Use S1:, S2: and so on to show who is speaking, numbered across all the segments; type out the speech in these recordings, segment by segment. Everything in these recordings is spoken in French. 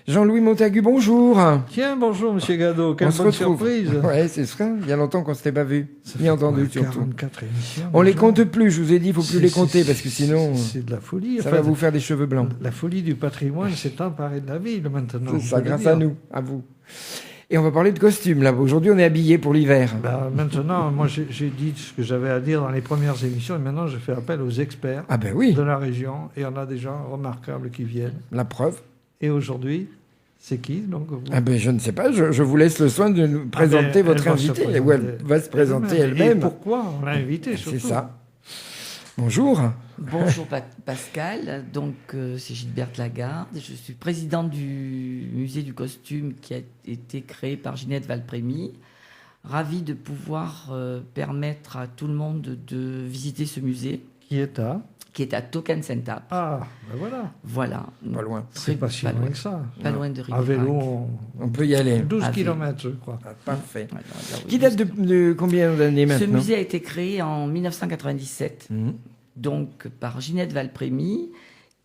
S1: Jean-Louis Montagu, bonjour.
S2: Tiens, bonjour Monsieur Gadot, quelle
S1: On se
S2: bonne
S1: retrouve.
S2: surprise.
S1: Ouais, c'est ça. Il y a longtemps qu'on ne s'était pas vu, ni entendu surtout.
S2: 44 émissions.
S1: On les
S2: déjà.
S1: compte plus, je vous ai dit, il faut plus les compter parce que sinon,
S2: C'est de la folie.
S1: ça
S2: Enfin,
S1: va vous faire des cheveux blancs.
S2: La folie du patrimoine s'est emparée de la ville maintenant.
S1: C'est
S2: on
S1: ça,
S2: peut le
S1: grâce
S2: dire.
S1: à nous, à vous. Et on va parler de costumes, là. Aujourd'hui, on est habillés pour l'hiver.
S2: Maintenant, moi j'ai dit ce que j'avais à dire dans les premières émissions et maintenant je fais appel aux experts
S1: Ah ben oui,
S2: de la région et on a des gens remarquables qui viennent.
S1: la preuve.
S2: Et aujourd'hui, c'est qui donc vous
S1: Ah ben je ne sais pas, je vous laisse le soin de nous présenter
S2: ben,
S1: votre
S2: elle va se
S1: invitée.
S2: présenter
S1: Ou elle va se présenter
S2: Et
S1: elle-même.
S2: pourquoi on l'a invitée surtout.
S1: C'est ça. Bonjour.
S3: Bonjour Pascal, donc c'est Gilberte Lagarde, je suis présidente du musée du costume qui a été créé par Ginette Valprémy. Ravie de pouvoir permettre à tout le monde de visiter ce musée
S2: Qui est à
S3: qui est à Tocansentap.
S2: Ah, ben voilà.
S3: Voilà.
S1: Pas loin.
S2: C'est pas si loin que ça.
S3: Pas loin de
S2: À vélo,
S3: Ribérac.
S1: On peut y aller.
S2: 12
S3: À vélo.
S2: km, je crois.
S1: Ah, parfait.
S3: Voilà, là, oui,
S1: Qui date de combien d'années
S3: Ce
S1: maintenant
S3: musée a été créé en 1997.
S1: Mhm.
S3: Donc par Ginette Valprémy,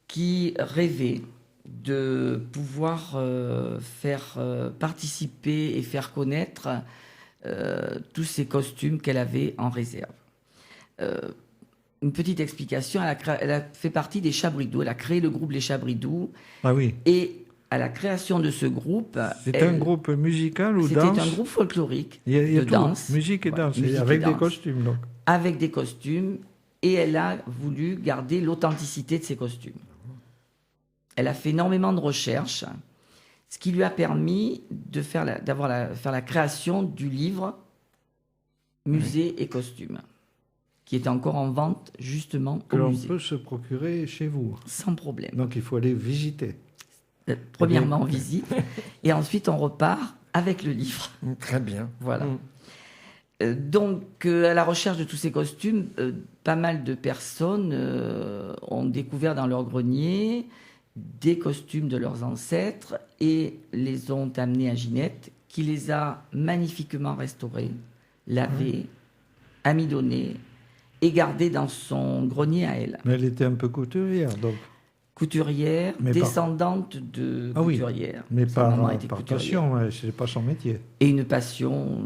S3: qui rêvait de pouvoir faire participer et faire connaître tous ces costumes qu'elle avait en réserve. Une petite explication, elle a fait partie des Chabridous, elle a créé le groupe Les Chabridous,
S2: Ah oui.
S3: et à la création de ce groupe...
S2: C'est un groupe musical ou
S3: C'était
S2: danse
S3: un groupe folklorique
S2: Il y a
S3: de
S2: tout.
S3: danse.
S2: Musique et
S3: Voilà,
S2: danse.
S3: musique et
S2: avec des
S3: danse.
S2: costumes, donc.
S3: Avec des costumes, et elle a voulu garder l'authenticité de ses costumes. Elle a fait énormément de recherches, ce qui lui a permis de faire la création du livre Musée et costumes, qui est encore en vente justement
S2: Que
S3: au
S2: l'on
S3: musée,
S2: peut se procurer chez vous.
S3: sans problème.
S2: Donc il faut aller visiter.
S3: Premièrement, on visite, et ensuite on repart avec le livre.
S1: Très bien.
S3: Voilà.
S1: Mm.
S3: Donc, à la recherche de tous ces costumes, pas mal de personnes ont découvert dans leur grenier des costumes de leurs ancêtres et les ont amenés à Ginette, qui les a magnifiquement restaurés, lavés, amidonnés et gardés dans son grenier à elle.
S2: Mais elle était un peu couturière, donc.
S3: Couturière,
S2: Mais par-
S3: descendante de
S2: Ah oui,
S3: couturière.
S2: Mais
S3: Sa maman
S2: par,
S3: était
S2: par
S3: couturière.
S2: passion, ouais, c'est pas son métier.
S3: Et une passion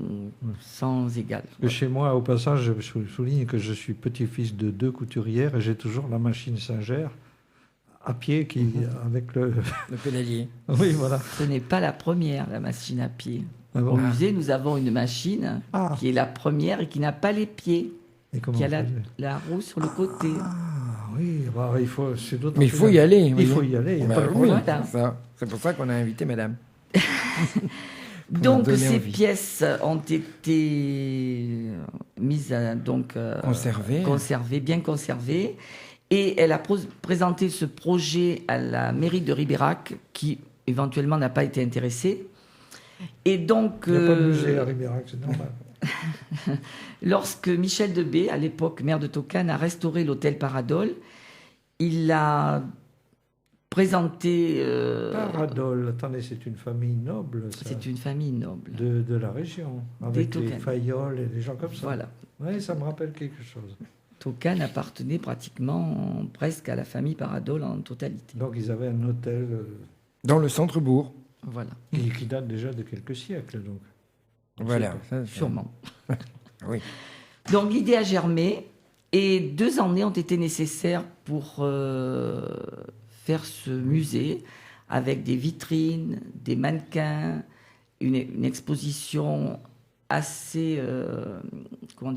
S3: sans égale.
S2: Que chez moi, au passage, je souligne que je suis petit-fils de 2 couturières et j'ai toujours la machine Singer à pied avec le...
S1: Le pédalier.
S2: Oui, voilà.
S3: Ce n'est pas la première, la machine à pied.
S2: Ah bon
S3: Au musée, nous avons une machine
S2: Ah.
S3: qui est la première et qui n'a pas les pieds,
S2: Et comment
S3: qui a
S2: on faisait
S3: la roue sur le côté.
S2: Ah oui, bah, il faut... c'est d'autant
S1: Mais il
S2: plus
S1: faut y
S2: bien.
S1: aller.
S2: Il
S1: oui.
S2: faut y aller, il y a
S1: Bah
S2: pas de
S1: oui,
S2: problème.
S3: Voilà.
S1: c'est pour ça qu'on a invité madame. Pour
S3: Donc
S1: nous donner
S3: ces
S1: envie.
S3: pièces ont été mises à,
S1: Conservées.
S3: bien conservées. Et elle a présenté ce projet à la mairie de Ribérac, qui éventuellement n'a pas été intéressée. Et donc,
S2: Il n'y a pas de musée à Ribérac, c'est normal.
S3: lorsque Michel Debé, à l'époque maire de Tocane, a restauré l'hôtel Paradol, il a présenté...
S2: Paradol, attendez, c'est une famille noble, ça,
S3: c'est une famille noble.
S2: de la région, avec les
S3: Tocane.
S2: Fayolle et des gens comme ça.
S3: Voilà.
S2: Oui, ça me rappelle quelque chose.
S3: Tocane appartenait presque à la famille Paradol en totalité.
S2: Donc ils avaient un hôtel
S1: Dans le centre-bourg.
S3: Voilà,
S2: qui date déjà de quelques siècles, donc.
S1: Voilà. Ça,
S3: sûrement.
S1: Oui.
S3: Donc l'idée a germé et 2 années ont été nécessaires pour faire ce musée avec des vitrines, des mannequins, une exposition assez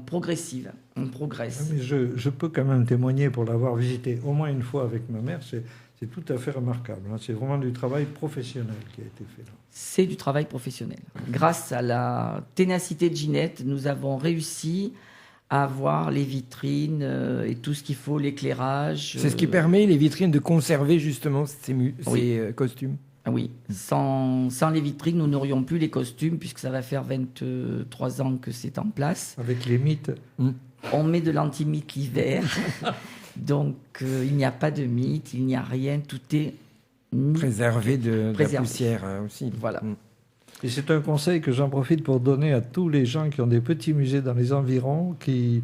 S3: progressive. On progresse.
S2: Mais je peux quand même témoigner pour l'avoir visité au moins une fois avec ma mère, c'est tout à fait remarquable. Hein. C'est vraiment du travail professionnel qui a été fait là.
S3: C'est du travail professionnel. Grâce à la ténacité de Ginette, nous avons réussi à avoir les vitrines et tout ce qu'il faut, l'éclairage.
S1: C'est ce qui permet les vitrines de conserver justement ces
S3: Oui.
S1: costumes.
S3: Ah oui, sans les vitrines, nous n'aurions plus les costumes, puisque ça va faire 23 ans que c'est en place.
S2: Avec les mythes.
S3: On met de l'anti-mythe l'hiver, donc il n'y a pas de mythe, il n'y a rien, tout est
S1: Préservé de la
S3: Préservé.
S1: poussière aussi.
S3: Voilà.
S2: Et c'est un conseil que j'en profite pour donner à tous les gens qui ont des petits musées dans les environs, qui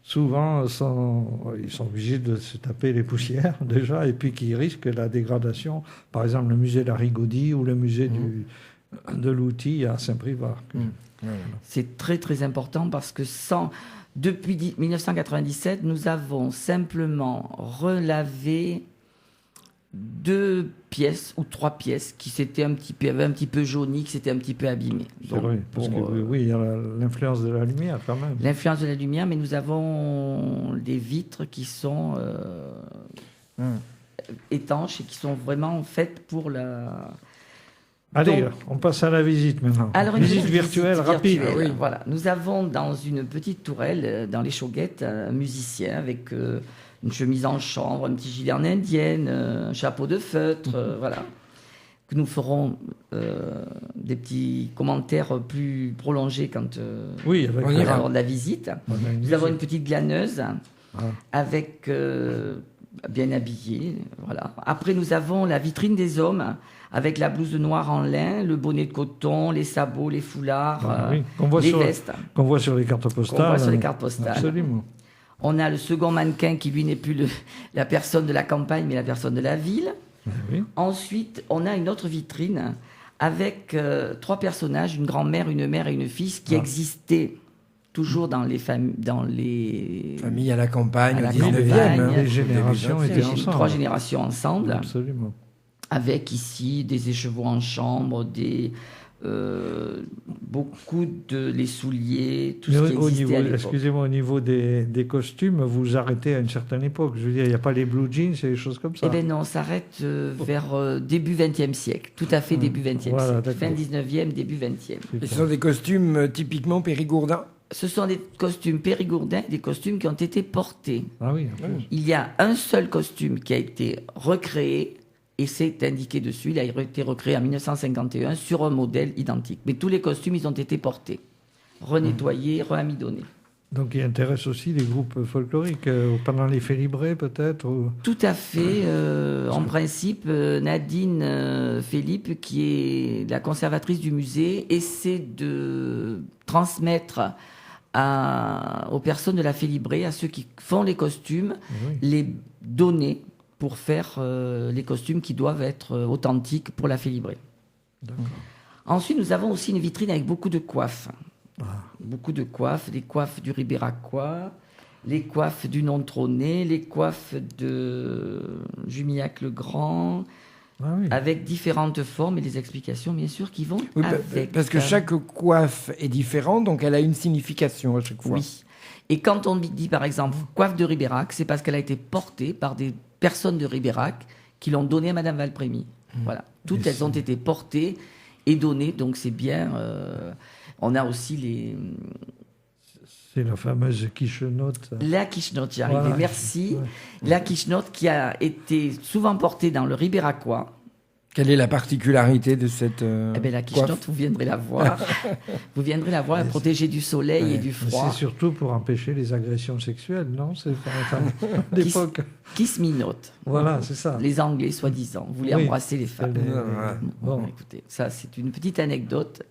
S2: souvent, ils sont obligés de se taper les poussières déjà, et puis qui risquent la dégradation. Par exemple, le musée Larigaudy ou le musée de l'outil à Saint-Privat.
S3: C'est très très important parce que depuis 1997, nous avons simplement relavé 2 pièces ou 3 pièces qui avaient un petit peu jauni, qui s'étaient un petit peu abîmées.
S2: C'est vrai, parce que oui, il y a l'influence de la lumière quand même.
S3: L'influence de la lumière, mais nous avons des vitres qui sont étanches et qui sont vraiment faites pour la...
S2: Allez,
S3: Donc,
S2: on passe à la visite maintenant.
S3: alors,
S2: visite virtuelle rapide.
S3: Oui. Voilà. Nous avons dans une petite tourelle, dans les Chauguettes, un musicien avec une chemise en chanvre, un petit gilet en indienne, un chapeau de feutre, voilà. Que nous ferons des petits commentaires plus prolongés quand
S2: Oui,
S3: on ira lors de la visite. Nous avons une petite glaneuse avec bien habillée, voilà. Après, nous avons la vitrine des hommes avec la blouse noire en lin, le bonnet de coton, les sabots, les foulards, les vestes.
S2: Qu'on voit sur les cartes postales.
S3: Qu'on voit sur les cartes postales.
S2: Absolument.
S3: On a le second mannequin qui, lui, n'est plus la personne de la campagne, mais la personne de la ville.
S2: Oui.
S3: Ensuite, on a une autre vitrine avec 3 personnages, une grand-mère, une mère et une fille, qui existaient toujours dans les familles
S1: à la campagne,
S3: à
S1: au
S3: la
S1: 19e.
S3: campagne.
S2: Les générations étaient ensemble.
S3: 3 générations ensemble.
S2: Absolument.
S3: Avec ici des écheveaux en chambre, beaucoup de les souliers, tout ce qui existait à l'époque.
S2: Excusez-moi, au niveau des costumes, vous arrêtez à une certaine époque. Je veux dire, il n'y a pas les blue jeans et des choses comme ça.
S3: Eh bien non, on s'arrête vers début XXe siècle, tout à fait début XXe siècle, fin 19e, début XXe.
S1: Et ce sont des costumes typiquement périgourdins.
S3: Ce sont des costumes périgourdins, des costumes qui ont été portés.
S2: Ah oui.
S3: Il y a un seul costume qui a été recréé, et c'est indiqué dessus, il a été recréé en 1951 sur un modèle identique. Mais tous les costumes, ils ont été portés, renettoyés, reamidonnés.
S2: Donc il intéresse aussi les groupes folkloriques, pendant les Félibrés peut-être
S3: Tout à fait. En principe, Nadine Philippe, qui est la conservatrice du musée, essaie de transmettre aux personnes de la Félibrée, à ceux qui font les costumes, les données pour faire les costumes qui doivent être authentiques pour la Félibrée. Ensuite, nous avons aussi une vitrine avec beaucoup de coiffes. Beaucoup de coiffes, les coiffes du Ribéracois, les coiffes du non-trôné, les coiffes de Jumillac-le-Grand, avec différentes formes et des explications, bien sûr, qui vont avec.
S1: Parce que chaque coiffe est différente, donc elle a une signification à chaque fois.
S3: Oui. Et quand on dit, par exemple, coiffe de Ribérac, c'est parce qu'elle a été portée par des personnes de Ribérac qui l'ont donnée à Madame Valprémy. Voilà. Toutes elles ont été portées et données, donc c'est bien... On a aussi les...
S2: C'est la fameuse quichenote.
S3: La quichenote, j'y arrivais, merci. La quichenote qui a été souvent portée dans le Ribéracois.
S1: Quelle est la particularité de cette
S3: Eh bien, la quichenote, vous viendrez la voir. Vous viendrez la voir, protégée du soleil et du froid.
S2: C'est surtout pour empêcher les agressions sexuelles, non? C'est pas d'époque.
S3: Kiss me not.
S2: Voilà, c'est ça.
S3: Les Anglais, soi-disant, voulaient embrasser les femmes. Bon, écoutez, ça, c'est une petite anecdote.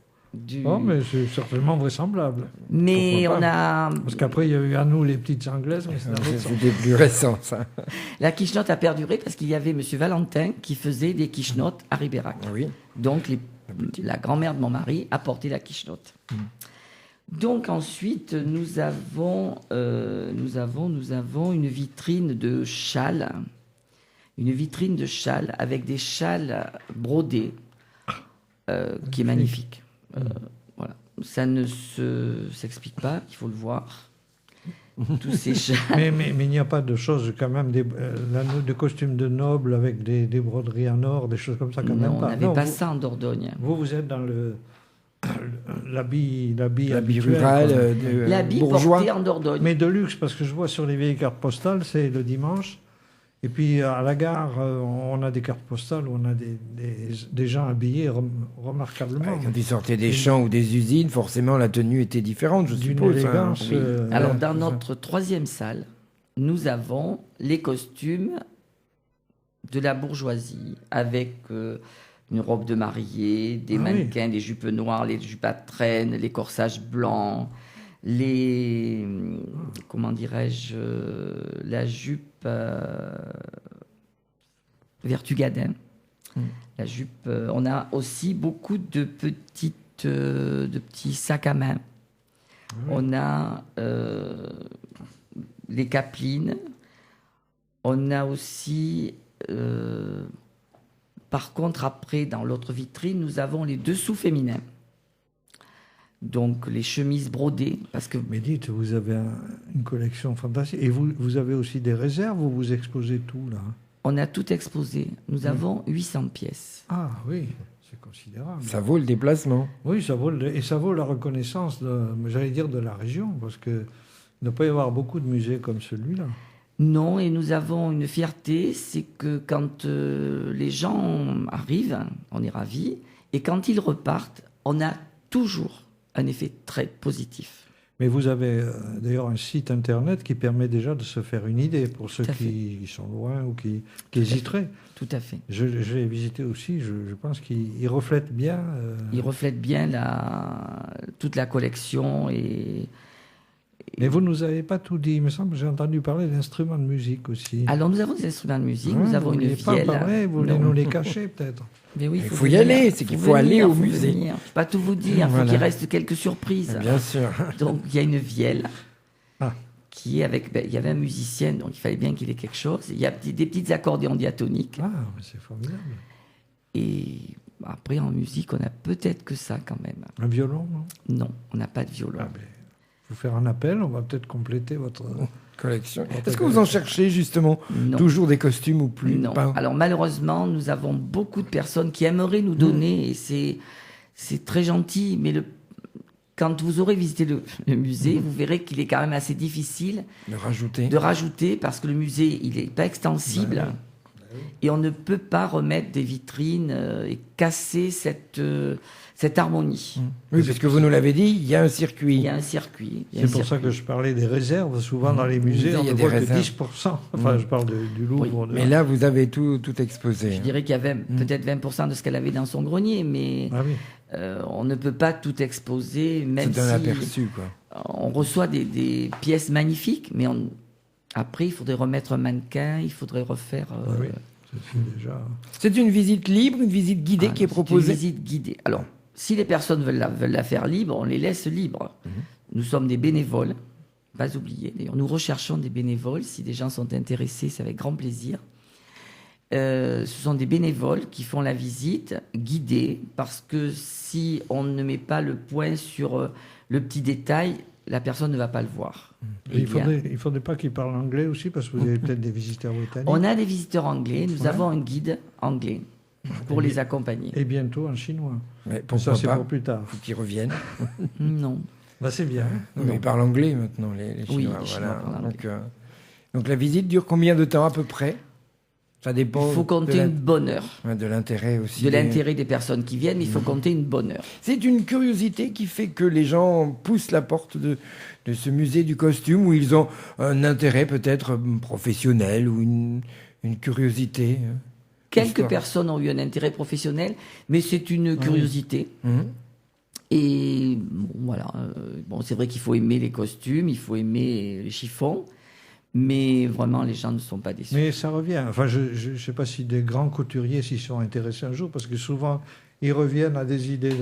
S2: Oh, mais c'est certainement vraisemblable.
S3: Mais on a...
S2: Parce qu'après, il y a eu à nous les petites anglaises, mais
S1: c'était plus récent, ça.
S3: La quichenote a perduré parce qu'il y avait M. Valentin qui faisait des quichenotes à Ribérac.
S1: Oui.
S3: Donc, la grand-mère de mon mari a porté la quichenote. Donc, ensuite, nous avons une vitrine de châles. Une vitrine de châles avec des châles brodés qui est magnifique. Voilà. Ça ne s'explique pas, il faut le voir. Tous ces châles.
S2: Mais il n'y a pas de choses quand même, de costumes de nobles avec des broderies en or, des choses comme ça quand même
S3: pas. On n'avait pas ça en Dordogne.
S2: Vous êtes dans l'habit
S1: rural,
S3: l'habit
S1: bourgeois.
S3: Porté en Dordogne.
S2: Mais de luxe, parce que je vois sur les vieilles cartes postales, c'est le dimanche. Et puis à la gare, on a des cartes postales où on a des gens habillés remarquablement.
S1: Quand ils sortaient des champs ou des usines, forcément la tenue était différente, je suppose.
S2: Élégance,
S3: oui. Alors dans notre 3e salle, nous avons les costumes de la bourgeoisie avec une robe de mariée, des mannequins, des jupes noires, les jupes à traîne, les corsages blancs, comment dirais-je, la jupe Vertugadin. La jupe. On a aussi beaucoup de petits sacs à main. On a les capelines. On a aussi, par contre, après, dans l'autre vitrine, nous avons les dessous féminins. Donc, les chemises brodées. Parce que...
S2: Mais dites, vous avez une collection fantastique. Et vous avez aussi des réserves ou vous exposez tout, là?
S3: On a tout exposé. Nous avons 800 pièces.
S2: Ah oui, c'est considérable.
S1: Ça vaut le déplacement.
S2: Oui, ça vaut la reconnaissance, j'allais dire, de la région, parce qu'il ne peut pas y avoir beaucoup de musées comme celui-là.
S3: Non, et nous avons une fierté, c'est que quand les gens arrivent, on est ravis, et quand ils repartent, on a toujours un effet très positif.
S2: Mais vous avez d'ailleurs un site internet qui permet déjà de se faire une idée pour ceux qui sont loin ou qui hésiteraient.
S3: Tout à fait.
S2: Je l'ai visité aussi, je pense qu'il reflète bien...
S3: Il reflète bien toute la collection et...
S2: Mais vous ne nous avez pas tout dit, il me semble, j'ai entendu parler d'instruments de musique aussi.
S3: Alors nous avons des instruments de musique, nous avons une vielle.
S2: Vous voulez nous les cacher peut-être?
S3: Mais oui,
S1: il faut y aller, c'est qu'il faut aller au musée.
S3: Je ne peux pas tout vous dire, il faut qu'il reste quelques surprises.
S1: Bien sûr.
S3: Donc il y a une vielle qui est avec... il y avait un musicien, donc il fallait bien qu'il ait quelque chose. Il y a des petits accordéons diatoniques.
S2: Ah, mais c'est formidable.
S3: Et après, en musique, on a peut-être que ça quand même.
S2: Un violon, non?
S3: Non, on n'a pas de violon.
S2: Ah, vous faire un appel, on va peut-être compléter votre
S1: collection. Est-ce que vous en cherchez justement toujours des costumes ou plus?
S3: Non. Alors malheureusement, nous avons beaucoup de personnes qui aimeraient nous donner, et c'est très gentil, mais quand vous aurez visité le musée, vous verrez qu'il est quand même assez difficile de rajouter parce que le musée, il n'est pas extensible. Et on ne peut pas remettre des vitrines et casser cette harmonie.
S1: Oui, parce que vous nous l'avez dit, il y a un circuit.
S3: Il y a un circuit.
S2: C'est pour ça que je parlais des réserves. Souvent, dans les musées, on ne voit que 10%. Enfin, je parle du Louvre.
S1: Mais là, vous avez tout exposé.
S3: Je dirais qu'il y avait peut-être 20% de ce qu'elle avait dans son grenier, mais on ne peut pas tout exposer, même si... C'est un
S1: aperçu, quoi.
S3: On reçoit des pièces magnifiques, mais après, il faudrait remettre un mannequin, il faudrait refaire...
S1: C'est une visite libre, une visite guidée qui est proposée?
S3: Une visite guidée. Alors, si les personnes veulent la faire libre, on les laisse libres. Nous sommes des bénévoles, pas oublier. D'ailleurs, nous recherchons des bénévoles. Si des gens sont intéressés, c'est avec grand plaisir. Ce sont des bénévoles qui font la visite guidée, parce que si on ne met pas le point sur le petit détail, la personne ne va pas le voir.
S2: Il ne faudrait pas qu'ils parlent anglais aussi, parce que vous avez peut-être des visiteurs britanniques.
S3: On a des visiteurs anglais, nous avons un guide anglais pour les accompagner.
S2: Et bientôt un chinois.
S1: Mais
S2: ça, c'est pour plus tard.
S1: Il faut qu'ils reviennent.
S3: Non.
S2: C'est bien.
S1: Mais ils parlent anglais maintenant, les Chinois.
S3: Oui, les
S1: Chinois
S3: parlent anglais.
S1: Donc la visite dure combien de temps à peu près? Ça dépend.
S3: Il faut compter une bonne heure.
S1: De l'intérêt aussi.
S3: De l'intérêt des personnes qui viennent, mais il faut compter une bonne heure.
S1: C'est une curiosité qui fait que les gens poussent la porte de ce musée du costume, où ils ont un intérêt peut-être professionnel ou une curiosité.
S3: Quelques personnes ont eu un intérêt professionnel, mais c'est une curiosité. Et voilà. C'est vrai qu'il faut aimer les costumes, il faut aimer les chiffons. Mais vraiment, les gens ne sont pas déçus.
S2: Mais ça revient. Enfin, je ne sais pas si des grands couturiers s'y sont intéressés un jour, parce que souvent, ils reviennent à des idées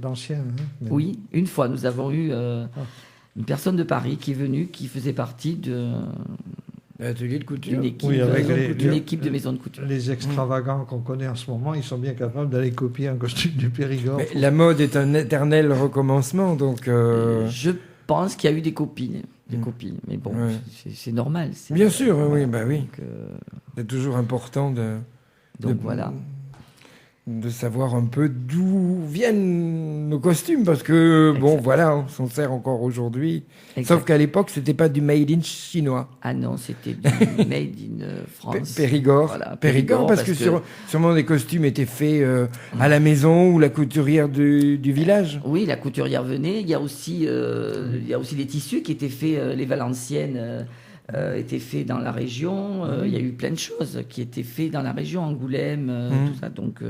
S2: d'anciens.
S3: Oui, une fois, nous avons eu une personne de Paris qui est venue, qui faisait partie de...
S1: L'atelier de couture.
S3: Une équipe de maison de couture.
S2: Les extravagants qu'on connaît en ce moment, ils sont bien capables d'aller copier un costume du Périgord.
S1: Mais la mode est un éternel recommencement, donc...
S3: Je pense qu'il y a eu des copines. Mais bon, c'est normal.
S1: Bien sûr, oui. C'est toujours important
S3: voilà.
S1: de savoir un peu d'où viennent nos costumes, parce que, on s'en sert encore aujourd'hui. Sauf qu'à l'époque, c'était pas du made in chinois.
S3: Ah non, c'était du made in France.
S1: Périgord. Voilà, Périgord, parce que sûrement des costumes étaient faits à la maison ou la couturière du village.
S3: Oui, la couturière venait. Il y a aussi les tissus qui étaient faits, les Valenciennes étaient faits dans la région. Il y a eu plein de choses qui étaient faits dans la région, Angoulême, tout ça. Donc,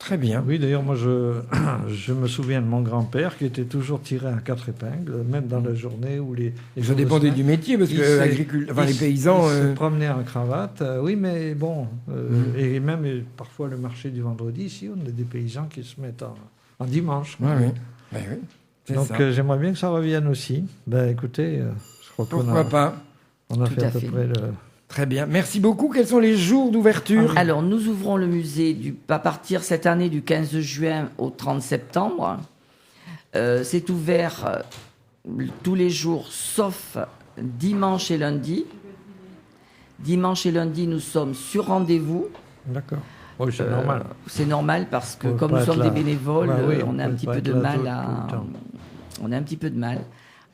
S1: Très bien.
S2: Oui, d'ailleurs, moi, je me souviens de mon grand-père qui était toujours tiré à 4 épingles, même dans la journée où les
S1: Ça
S2: jours de
S1: dépendait
S2: semaine.
S1: du métier, parce
S2: Il
S1: que
S2: s'est-
S1: les paysans...
S2: il se promenait en cravate. Oui, mais bon. Et même parfois le marché du vendredi, ici, on a des paysans qui se mettent en dimanche.
S1: Oui, oui. Ben oui, c'est
S2: Donc
S1: ça.
S2: j'aimerais bien que ça revienne aussi. Ben écoutez, je crois qu'on
S1: Pourquoi pas?
S2: on a
S3: Tout
S2: fait
S3: à
S2: à peu
S3: fait.
S2: près le...
S1: Très bien. Merci beaucoup. Quels sont les jours d'ouverture?
S3: Alors, nous ouvrons le musée à partir cette année du 15 juin au 30 septembre. C'est ouvert tous les jours, sauf dimanche et lundi. Dimanche et lundi, nous sommes sur rendez-vous.
S2: D'accord. Oui, c'est normal.
S3: C'est normal parce que
S2: On peut
S3: comme
S2: pas
S3: nous
S2: être
S3: sommes
S2: là.
S3: des bénévoles,
S2: Bah oui,
S3: on a
S2: on
S3: un
S2: peut
S3: petit
S2: pas
S3: peu
S2: être
S3: de
S2: là
S3: mal
S2: tout le temps.
S3: on a un petit peu de mal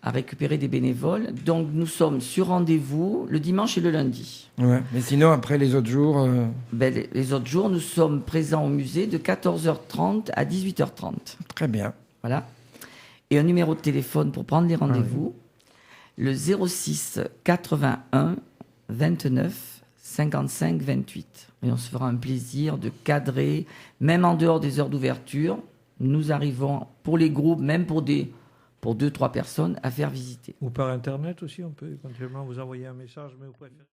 S3: à récupérer des bénévoles. Donc nous sommes sur rendez-vous le dimanche et le lundi.
S1: Ouais. Mais sinon, après les autres jours...
S3: Ben, les autres jours, nous sommes présents au musée de 14h30 à 18h30.
S1: Très bien.
S3: Voilà. Et un numéro de téléphone pour prendre les rendez-vous, le 06 81 29 55 28. Et on se fera un plaisir de cadrer, même en dehors des heures d'ouverture, nous arrivons pour les groupes, même pour 2-3 personnes, à faire visiter.
S2: Ou par Internet aussi, on peut éventuellement vous envoyer un message, mais vous préférez...